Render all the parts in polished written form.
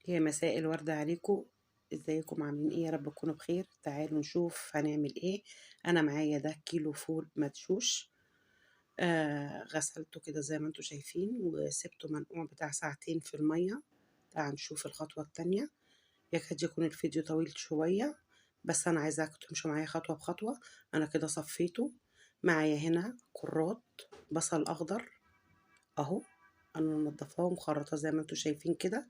يا مساء الورد عليكم. ازيكم عاملين ايه؟ يا رب تكونوا بخير. تعالوا نشوف هنعمل ايه. انا معايا ده كيلو فول مدشوش. غسلته كده زي ما انتم شايفين وسبته منقوع بتاع ساعتين في المية. تعالوا نشوف الخطوة التانية. يكاد يكون الفيديو طويل شوية، بس انا عايزاكم تمشوا معايا خطوة بخطوة. انا كده صفيته. معايا هنا كرات بصل اخضر اهو، انا منضفاه ومخرطاه زي ما انتم شايفين كده.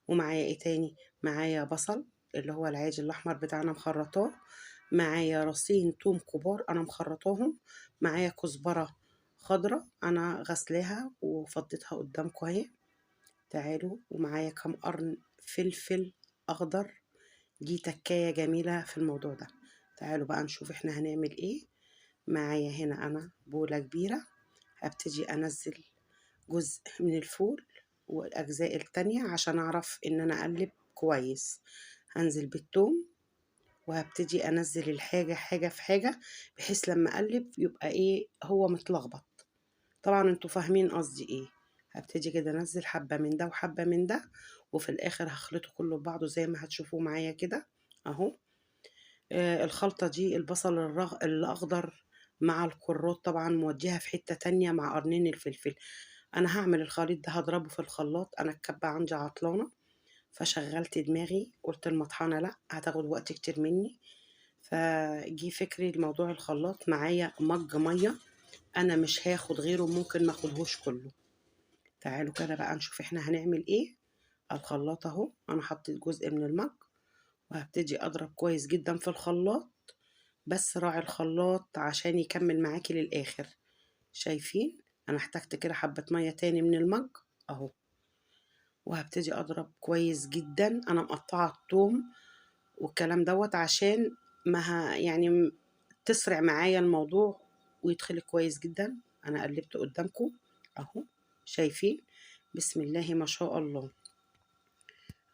ومعايا ايه تاني؟ معايا بصل اللي هو العادي الاحمر بتاعنا مخرطاه. معايا رصين توم كبار انا مخرطاهم. معايا كزبرة خضرة انا غسلاها وفضيتها قدامكم اهي. تعالوا. ومعايا كام قرن فلفل اخضر. دي تكاية جميلة في الموضوع ده. تعالوا بقى نشوف احنا هنعمل ايه. معايا هنا انا بولة كبيرة، هبتدي انزل جزء من الفول والأجزاء التانية عشان أعرف إن أنا أقلب كويس. هنزل بالثوم وهبتدي أنزل الحاجة حاجة في حاجة، بحيث لما أقلب يبقى إيه هو متلخبط. طبعا انتوا فاهمين قصدي إيه. هبتدي كده أنزل حبة من ده وحبة من ده، وفي الآخر هخلطه كله ببعضه زي ما هتشوفوه معايا كده أهو. الخلطة دي البصل الأخضر مع الكرات طبعا موديها في حتة تانية مع قرنين الفلفل. أنا هعمل الخليط ده هضربه في الخلاط. أنا الكبة عندي عطلانة، فشغلت دماغي قلت المطحنة لأ هتاخد وقت كتير مني. فجي فكري لموضوع الخلاط. معايا مج مية أنا مش هاخد غيره، ممكن ماخدهوش كله. تعالوا كده بقى نشوف احنا هنعمل ايه. الخلاط اهو، أنا حطيت جزء من المج وهبتدي أضرب كويس جدا في الخلاط. بس راعي الخلاط عشان يكمل معاكي للآخر. شايفين؟ أنا احتجت كده حبة مية تاني من المج أهو. وهبتدي أضرب كويس جدا. أنا مقطعة الثوم والكلام دوت عشان ما تسرع معايا الموضوع ويدخل كويس جدا. أنا قلبت قدامكم أهو. شايفين؟ بسم الله ما شاء الله.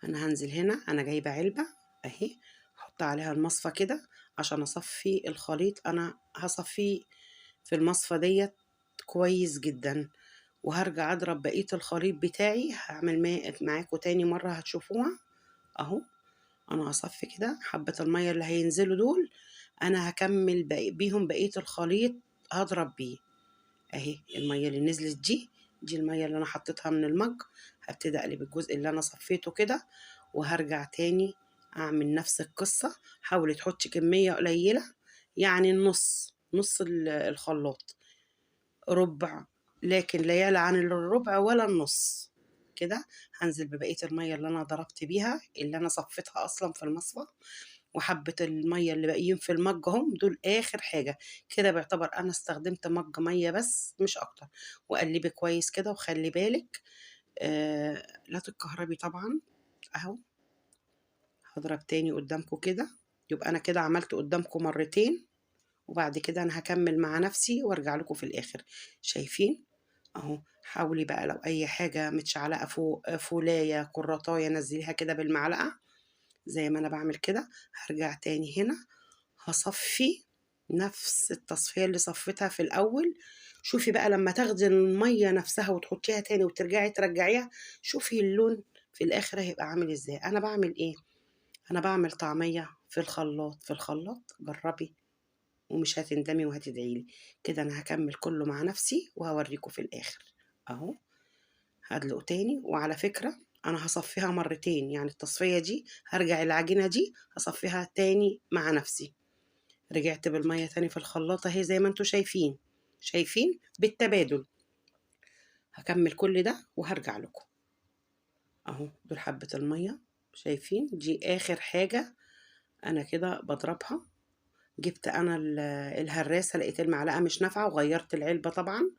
أنا هنزل هنا، أنا جايبة علبة أهي، أحط عليها المصفى كده عشان أصفي الخليط. أنا هصفيه في المصفى ديت كويس جدا، وهرجع أضرب بقية الخليط بتاعي. هعمل معاكم تاني مرة هتشوفوها أهو. أنا هصفي كده حبة المية اللي هينزلوا دول، أنا هكمل بيهم بقية الخليط. هضرب بيه أهي. المية اللي نزلت دي المية اللي أنا حطيتها من المج. هبتدي أقلب الجزء اللي أنا صفيته كده، وهرجع تاني أعمل نفس القصة. حاولي تحطي كمية قليلة، يعني نص الخلاط، ربع، لكن لا يعلى عن الربع ولا النص كده. هنزل ببقية المية اللي أنا ضربت بيها، اللي أنا صفيتها أصلا في المصفى، وحبة المية اللي باقيين في المج هم دول آخر حاجة. كده بيعتبر أنا استخدمت مج مية بس مش أكتر. وقلبي كويس كده وخلي بالك لا تتكهربي طبعا أهو. هضرب تاني قدامكم كده. يبقى أنا كده عملت قدامكم مرتين، وبعد كده أنا هكمل مع نفسي وارجع لكم في الآخر. شايفين اهو؟ حاولي بقى لو اي حاجة متشعلقة فوق، فولاية كراتاية، نزليها كده بالمعلقة زي ما انا بعمل كده. هرجع تاني هنا هصفي نفس التصفية اللي صفيتها في الاول. شوفي بقى لما تاخدي المية نفسها وتحطيها تاني وترجعي ترجعيها، شوفي اللون في الاخر هيبقى عامل ازاي. انا بعمل ايه؟ انا بعمل طعمية في الخلاط. في الخلاط جربي ومش هتندمي وهتدعيلي. كده انا هكمل كله مع نفسي وهوريكم في الاخر اهو. هدلق تاني. وعلى فكرة انا هصفيها مرتين، يعني التصفية دي هرجع العجينة دي هصفيها تاني مع نفسي. رجعت بالمية تاني في الخلاطة اهي زي ما انتوا شايفين. شايفين؟ بالتبادل. هكمل كل ده وهرجع لكم اهو. دول حبة المية، شايفين؟ دي اخر حاجة. انا كده بضربها. جبت انا الهراسة، لقيت المعلقة مش نافعة وغيرت العلبة طبعا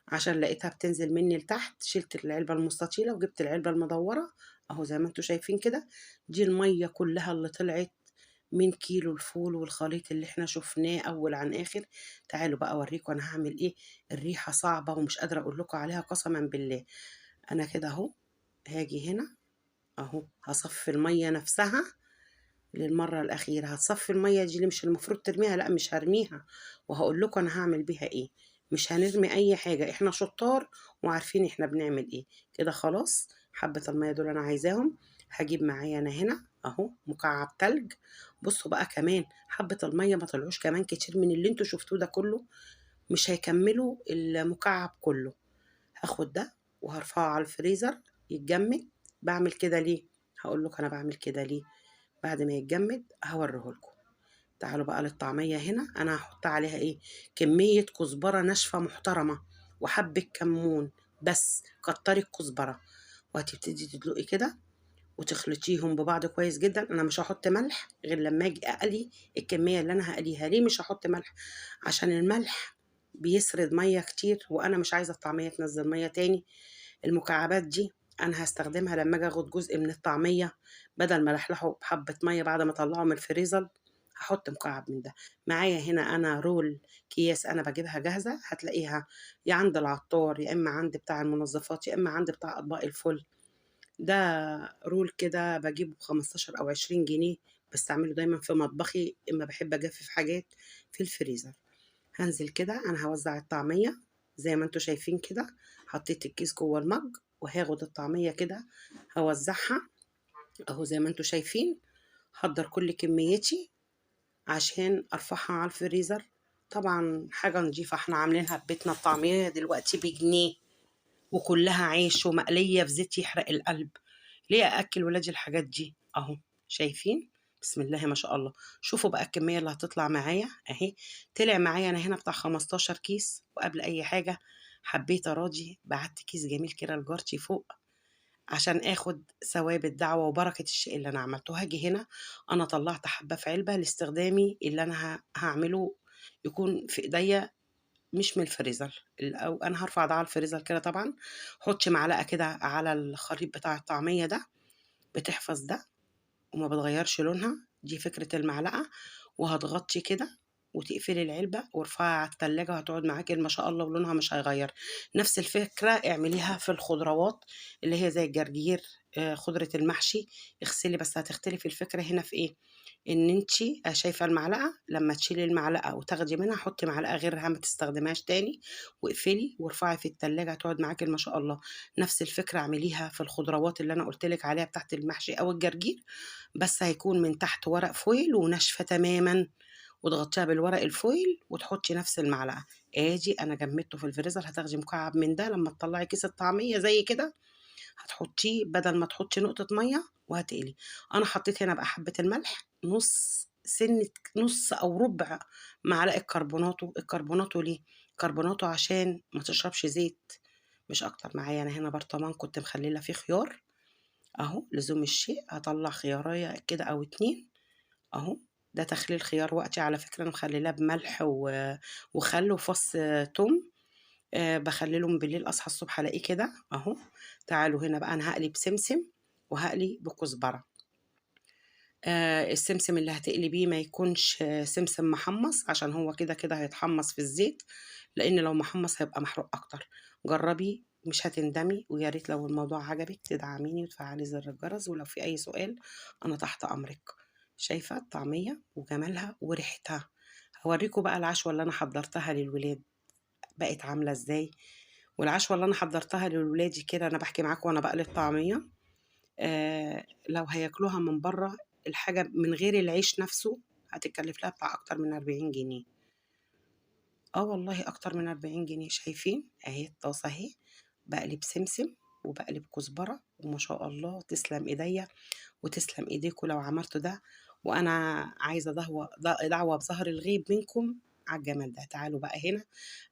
عشان لقيتها بتنزل مني لتحت. شلت العلبة المستطيلة وجبت العلبة المدورة اهو زي ما انتوا شايفين كده. دي المية كلها اللي طلعت من كيلو الفول والخليط اللي احنا شفناه اول عن اخر. تعالوا بقى اوريكم انا هعمل ايه. الريحة صعبة ومش قادرة اقول لكم عليها قسما بالله. انا كده اهو. هاجي هنا اهو هصفي المية نفسها للمرة الأخيرة. هتصفي المية دي اللي مش المفروض ترميها، لا مش هرميها، وهقول لكم أنا هعمل بيها إيه. مش هنرمي أي حاجة، إحنا شطار وعارفين إحنا بنعمل إيه. كده خلاص حبة المية دول أنا عايزاهم. هاجيب معايا أنا هنا أهو مكعب تلج. بصوا بقى كمان حبة المية ما طلعوش كمان كتير من اللي انتوا شفتوه ده كله، مش هيكملوا المكعب كله. هاخد ده وهرفعه على الفريزر يتجمد. بعمل كده ليه؟ هقول لك انا بعمل كده ليه. بعد ما يتجمد هوريه لكم. تعالوا بقى للطعمية هنا. انا هحط عليها ايه؟ كمية كزبرة ناشفة محترمة وحبة كمون. بس كتري الكزبرة، وهتبتدي تدلقي كده وتخلطيهم ببعض كويس جدا. انا مش هحط ملح غير لما اجي اقلي الكميه اللي انا هقليها. ليه مش هحط ملح؟ عشان الملح بيسرد ميه كتير، وانا مش عايزه الطعميه تنزل ميه تاني. المكعبات دي انا هستخدمها لما اجي اخد جزء من الطعميه، بدل ما الحلحه بحبه ميه بعد ما اطلعه من الفريزر هحط مكعب من ده. معايا هنا انا رول اكياس انا بجيبها جاهزه، هتلاقيها يا عند العطار يا اما عند بتاع المنظفات يا اما عند بتاع اطباق الفل. ده رول كده باجيبه ب15 أو 20 جنيه، باستعمله دايمًا في مطبخي أمّا باحب أجفّف حاجات في الفريزر. هانزل كده أنا هاوزّع الطعمية زي ما أنتم شايفين كده. حطيت الكيس جوّه المَج وهاخد الطعمية كده هاوزّعها أهو زي ما أنتم شايفين. هاحضّر كل كميتي عشان أرفعها على الفريزر. طبعًا حاجة نضيفة إحنا عاملينها في بيتنا. الطعمية دلوقتي بجنيه وكلّها عيش ومقلية في زيت يحرق القلب. ليه أأكّل ولادي الحاجات دي؟ أهو شايفين؟ بسم الله ما شاء الله. شوفوا بقى الكمية اللي هتطلع معايا أهي. طلع معايا أنا هنا بتاع 15 كيس. وقبل أي حاجة حبيت أراضي، بعتّ كيس جميل كده لجارتي فوق عشان آخُد ثواب الدعوة وبركة الشيء اللي أنا عملته. هاجي هنا أنا طلّعت حبّة في علبة لاستخدامي اللي أنا هاعمله يكون في إيديّا مش من الفريزر. أو أنا هارفع ده على الفريزر كده طبعًا. حُطّي معلقة كده على الخليط بتاع الطعمية ده، بتحفظ ده وما بتغيّرش لونها. دي فكرة المعلقة. وهتغطّي كده وتقفلي العلبة وارفعي على التلاجة وهتقعد معاكِ ما شاء الله ولونها مش هيغيّر. نفس الفكرة اعمليها في الخضروات اللي هي زي الجرجير، خضرة المحشي. اغسلي بس هتختلف الفكرة هنا في إيه؟ إن أنتِ شايفة المعلقة، لمّا تشيلي المعلقة وتاخدي منها حُطّي معلقة غيرها ما تستخدميهاش تاني، واقفلي وارفعي في التلاجة هتقعد معاكِ ما شاء الله. نفس الفكرة اعمليها في الخضروات اللي أنا قُلت لِك عليها بتاعة المحشي أو الجرجير. بس هيكون من تحت ورق فويل وناشفة تمامًا، وتغطّيها بالورق الفويل وتحطّي نفس المعلقة. آدي أنا جمّدته في الفريزر. هتاخدي مكعب من ده لمّا تطلّعي كيس الطعمية زي كده هتحطيه بدل ما تحطي نقطة مَيّة وهتقلي. أنا حطيت هنا بقى حبة الملح، نُص أو ربع معلقة كربوناتو. الكربوناتو ليه؟ كربوناتو عشان ما تشربش زيت مش أكتر. معايا أنا هنا برطمان كنت مخلّلة فيه خيار أهو لزوم الشيء. هاطلّع خيارية كده أو 2 أهو. ده تخليل خيار وقتي على فكرة، أنا مخلّلاه بملح وخل وفص توم. باخلّله من بالليل أصحى الصبح ألاقيه كده أهو. تعالوا هنا بقى أنا هاقلي بسمسم وهاقلي بكزبرة. السمسم اللي هتقلي بيه ما يكونش سمسم محمّص عشان هو كده هيتحمّص في الزيت، لإن لو محمّص هيبقى محروق أكتر. جرّبي مش هتندمي. ويا ريت لو الموضوع عجبِك تدعميني وتفعّلي زر الجرس، ولو في أي سؤال أنا تحت أمرِك. شايفة الطعمية وجمالها وريحتها. هاورّيكم بقى العشوة اللي أنا حضّرتها للولاد بقت عاملة إزاي. والعشوة اللي أنا حضّرتها لولادي كده أنا باحكي معاكم وأنا باقلي الطعمية. لو هياكلوها من برّه الحاجة من غير العيش نَفْسه هتتكلّف لها بتاع أكتر من 40 جنيه. آه والله أكتر من 40 جنيه. شايفين؟ أهي الطاسة أهي. باقلي بسمسم وباقلي بكزبرة وما شاء الله تسلم إيديّا وتسلم إيديكم لو عملتوا ده. وأنا عايزة دعوة بظهر الغيب منكم على الجمال ده. تعالوا بقى هنا.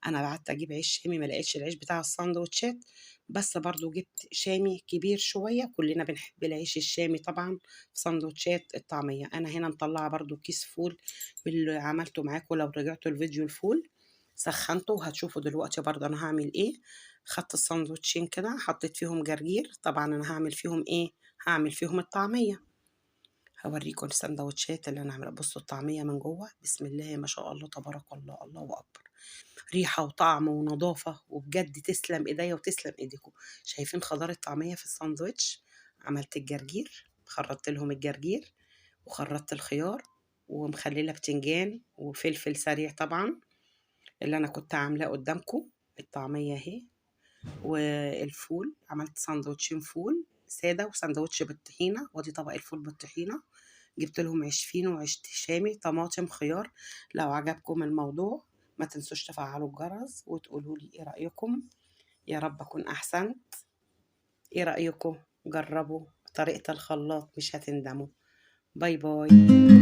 أنا قعدت أجيب عيش شامي ما لقيتش العيش بتاع الساندوتشات، بس برضه جبت شامي كبير شوية. كلنا بنحب العيش الشامي طبعًا في ساندوتشات الطعمية. أنا هنا مطلعة برضه كيس فول من اللي عملته معاكم لو رجعتوا الفيديو الفول سخنته وهتشوفوا دلوقتي برضه أنا هاعمل إيه. خدت الساندوتشين كده حطيت فيهم جرجير. طبعًا أنا هاعمل فيهم إيه؟ هاعمل فيهم الطعمية. هاوريكم الساندوتشات اللي أنا عاملاها. بصوا الطعمية من جوه بسم الله ما شاء الله تبارك الله الله أكبر. ريحة وطعم ونضافة وبجد تسلم إيديا وتسلم إيديكم. شايفين خضار الطعمية في الساندوتش؟ عملت الجرجير خرطت لهم الجرجير وخرطت الخيار ومخللة بتنجان وفلفل سريع طبعا اللي أنا كنت عاملاه قدامكم. الطعمية أهي والفول. عملت ساندوتشين فول سادة وساندوتش بالطحينة، وادي طبق الفول بالطحينة. جبت لهم عيش فينو وعيش شامي، طماطم، خيار. لو عجبكم الموضوع ما تنسوش تفعلوا الجرس وتقولوا لي ايه رأيكم. يا رب اكون احسنت. ايه رأيكم؟ جربوا طريقة الخلاط مش هتندموا. باي باي.